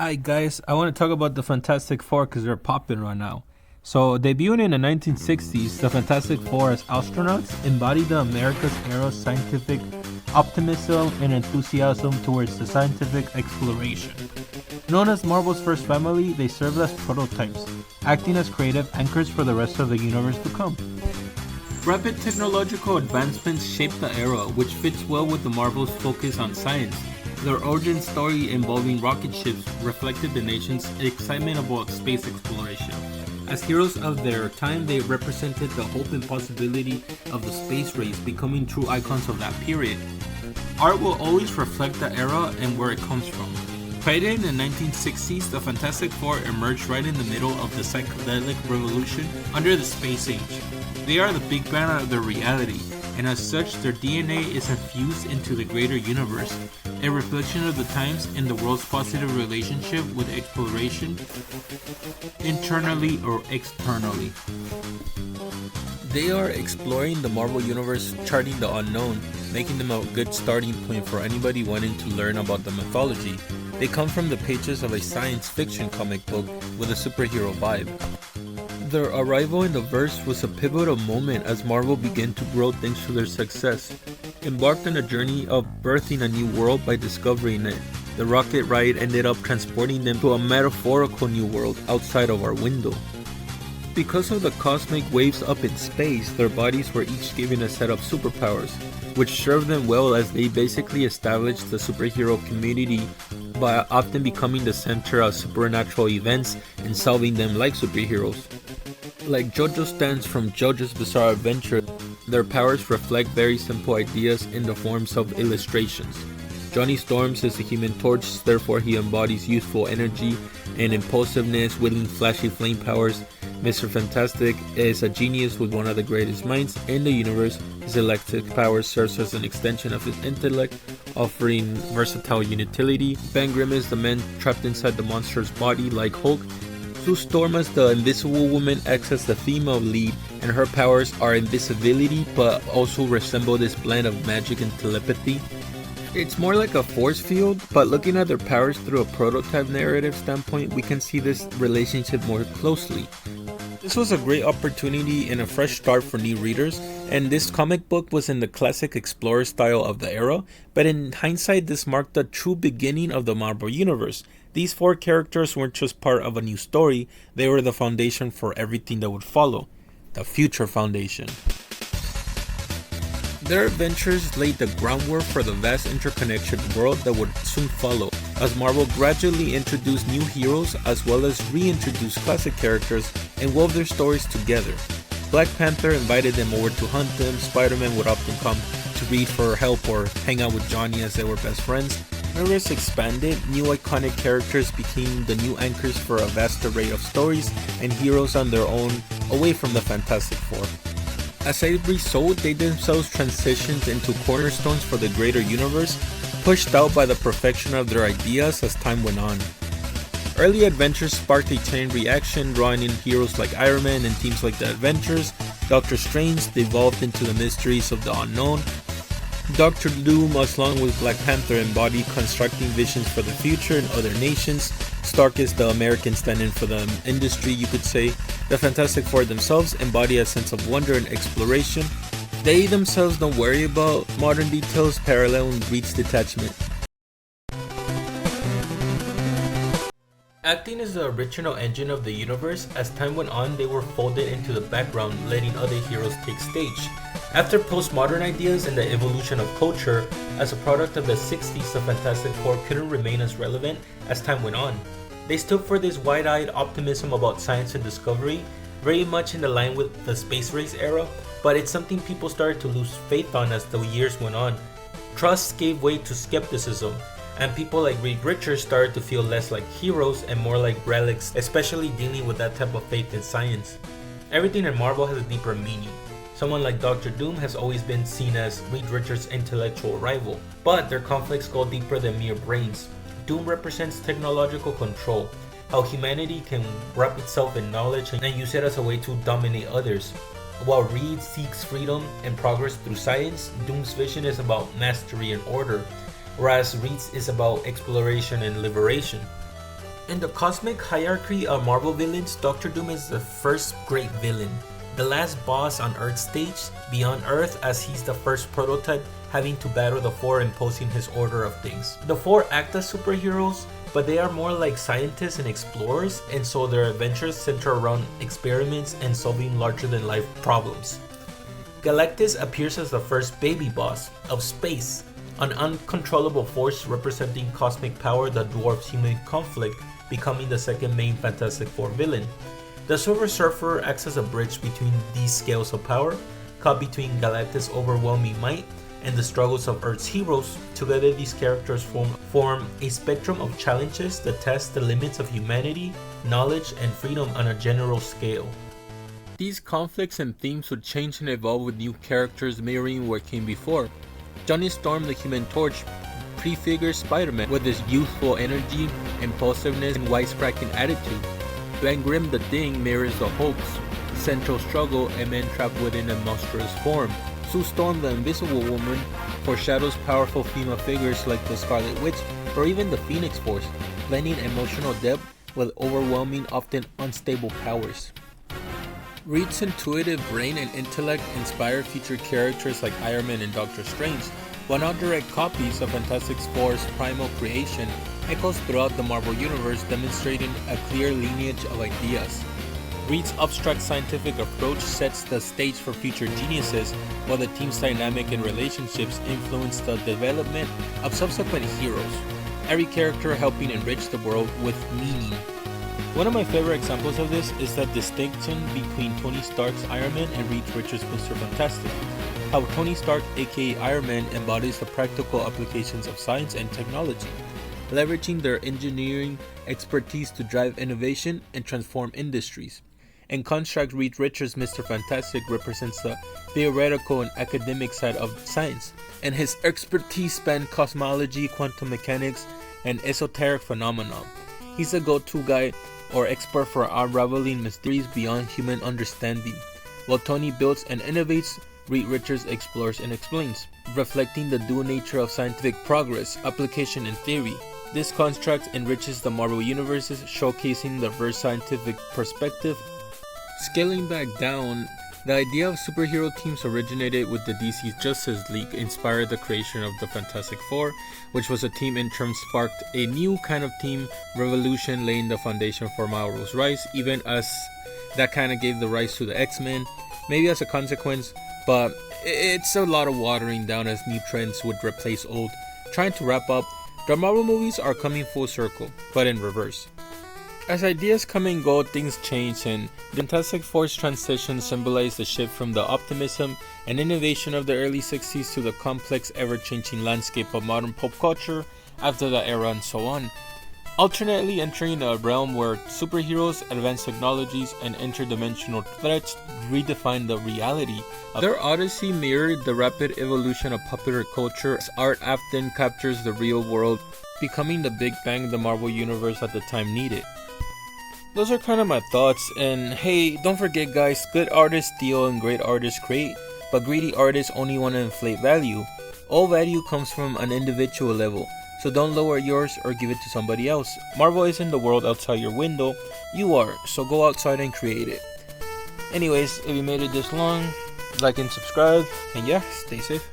Hi guys, I want to talk about the Fantastic Four because they're popping right now. So, debuting in the 1960s, the Fantastic Four as astronauts embodied the America's era scientific optimism and enthusiasm towards the scientific exploration. Known as Marvel's first family, they served as prototypes, acting as creative anchors for the rest of the universe to come. Rapid technological advancements shaped the era, which fits well with the Marvel's focus on science. Their origin story involving rocket ships reflected the nation's excitement about space exploration. As heroes of their time, they represented the hope and possibility of the space race, becoming true icons of that period. Art will always reflect the era and where it comes from. Created in the 1960s, the Fantastic Four emerged right in the middle of the psychedelic revolution under the space age. They are the big bang of their reality, and as such, their DNA is infused into the greater universe, a reflection of the times and the world's positive relationship with exploration, internally or externally. They are exploring the Marvel Universe, charting the unknown, making them a good starting point for anybody wanting to learn about the mythology. They come from the pages of a science fiction comic book with a superhero vibe. Their arrival in the verse was a pivotal moment as Marvel began to grow thanks to their success. Embarked on a journey of birthing a new world by discovering it, the rocket ride ended up transporting them to a metaphorical new world outside of our window. Because of the cosmic waves up in space, their bodies were each given a set of superpowers, which served them well as they basically established the superhero community by often becoming the center of supernatural events and solving them like superheroes. Like JoJo stands from JoJo's Bizarre Adventure, their powers reflect very simple ideas in the forms of illustrations. Johnny Storms is the Human Torch, therefore he embodies youthful energy and impulsiveness, wielding flashy flame powers. Mr. Fantastic is a genius with one of the greatest minds in the universe. His electric power serves as an extension of his intellect, offering versatile utility. Ben Grimm is the man trapped inside the monster's body like Hulk. Sue Storm as the Invisible Woman acts as the female lead, and her powers are invisibility but also resemble this blend of magic and telepathy. It's more like a force field, but looking at their powers through a prototype narrative standpoint, we can see this relationship more closely. This was a great opportunity and a fresh start for new readers, and this comic book was in the classic explorer style of the era, but in hindsight this marked the true beginning of the Marvel Universe. These four characters weren't just part of a new story, they were the foundation for everything that would follow. The future foundation. Their adventures laid the groundwork for the vast interconnected world that would soon follow, as Marvel gradually introduced new heroes as well as reintroduced classic characters and wove their stories together. Black Panther invited them over to hunt them, Spider-Man would often come to read for help or hang out with Johnny as they were best friends. Universe expanded, new iconic characters became the new anchors for a vast array of stories and heroes on their own away from the Fantastic Four. As a result, they themselves transitioned into cornerstones for the greater universe, pushed out by the perfection of their ideas as time went on. Early adventures sparked a chain reaction, drawing in heroes like Iron Man and teams like the Avengers. Doctor Strange devolved into the mysteries of the unknown. Doctor Doom, along with Black Panther, embodied constructing visions for the future in other nations. Stark is the American stand-in for the industry, you could say. The Fantastic Four themselves embody a sense of wonder and exploration. They themselves don't worry about modern details, parallel and breeds detachment. Acting is the original engine of the universe. As time went on, they were folded into the background, letting other heroes take stage. After postmodern ideas and the evolution of culture, as a product of the 60s, the Fantastic Four couldn't remain as relevant as time went on. They stood for this wide-eyed optimism about science and discovery, very much in the line with the space race era, but it's something people started to lose faith on as the years went on. Trust gave way to skepticism, and people like Reed Richards started to feel less like heroes and more like relics, especially dealing with that type of faith in science. Everything in Marvel has a deeper meaning. Someone like Doctor Doom has always been seen as Reed Richards' intellectual rival, but their conflicts go deeper than mere brains. Doom represents technological control, how humanity can wrap itself in knowledge and use it as a way to dominate others. While Reed seeks freedom and progress through science, Doom's vision is about mastery and order, whereas Reed's is about exploration and liberation. In the cosmic hierarchy of Marvel villains, Doctor Doom is the first great villain, the last boss on Earth stage, beyond Earth, as he's the first prototype having to battle the Four imposing his order of things. The Four act as superheroes, but they are more like scientists and explorers, and so their adventures center around experiments and solving larger than life problems. Galactus appears as the first baby boss of space, an uncontrollable force representing cosmic power that dwarfs human conflict, becoming the second main Fantastic Four villain. The Silver Surfer acts as a bridge between these scales of power, caught between Galactus' overwhelming might and the struggles of Earth's heroes. Together these characters form a spectrum of challenges that test the limits of humanity, knowledge, and freedom on a general scale. These conflicts and themes would change and evolve with new characters mirroring what came before. Johnny Storm, the Human Torch, prefigures Spider-Man with his youthful energy, impulsiveness, and wisecracking attitude. Glenn Grimm, the Thing, mirrors the Hulk's central struggle and men trapped within a monstrous form. Sue Storm, the Invisible Woman, foreshadows powerful female figures like the Scarlet Witch or even the Phoenix Force, blending emotional depth with overwhelming, often unstable powers. Reed's intuitive brain and intellect inspire future characters like Iron Man and Doctor Strange, while not direct copies of Fantastic Four's primal creation, echoes throughout the Marvel Universe, demonstrating a clear lineage of ideas. Reed's abstract scientific approach sets the stage for future geniuses, while the team's dynamic and relationships influence the development of subsequent heroes, every character helping enrich the world with meaning. One of my favorite examples of this is the distinction between Tony Stark's Iron Man and Reed Richards' Mr. Fantastic. How Tony Stark, aka Iron Man, embodies the practical applications of science and technology, leveraging their engineering expertise to drive innovation and transform industries. In contrast, Reed Richards' Mr. Fantastic represents the theoretical and academic side of science, and his expertise span cosmology, quantum mechanics, and esoteric phenomena. He's a go-to guy or expert for unraveling mysteries beyond human understanding. While Tony builds and innovates, Reed Richards explores and explains, reflecting the dual nature of scientific progress, application, and theory. This construct enriches the Marvel universes, showcasing the diverse scientific perspective. Scaling back down, the idea of superhero teams originated with the DC's Justice League, inspired the creation of the Fantastic Four, which was a team in turn sparked a new kind of team revolution, laying the foundation for Marvel's rise, even as that kind of gave the rise to the X-Men, maybe as a consequence, but it's a lot of watering down as new trends would replace old. Trying to wrap up, the Marvel movies are coming full circle, but in reverse. As ideas come and go, things change, and the Fantastic Four's transition symbolized the shift from the optimism and innovation of the early 60s to the complex, ever-changing landscape of modern pop culture after that era and so on. Alternately entering a realm where superheroes, advanced technologies, and interdimensional threats redefine the reality. Their odyssey mirrored the rapid evolution of popular culture, as art often captures the real world, becoming the Big Bang the Marvel Universe at the time needed. Those are kind of my thoughts, and hey, don't forget guys, good artists steal and great artists create, but greedy artists only want to inflate value. All value comes from an individual level, so don't lower yours or give it to somebody else. Marvel isn't the world outside your window, you are, so go outside and create it. Anyways, if you made it this long, like and subscribe, and yeah, stay safe.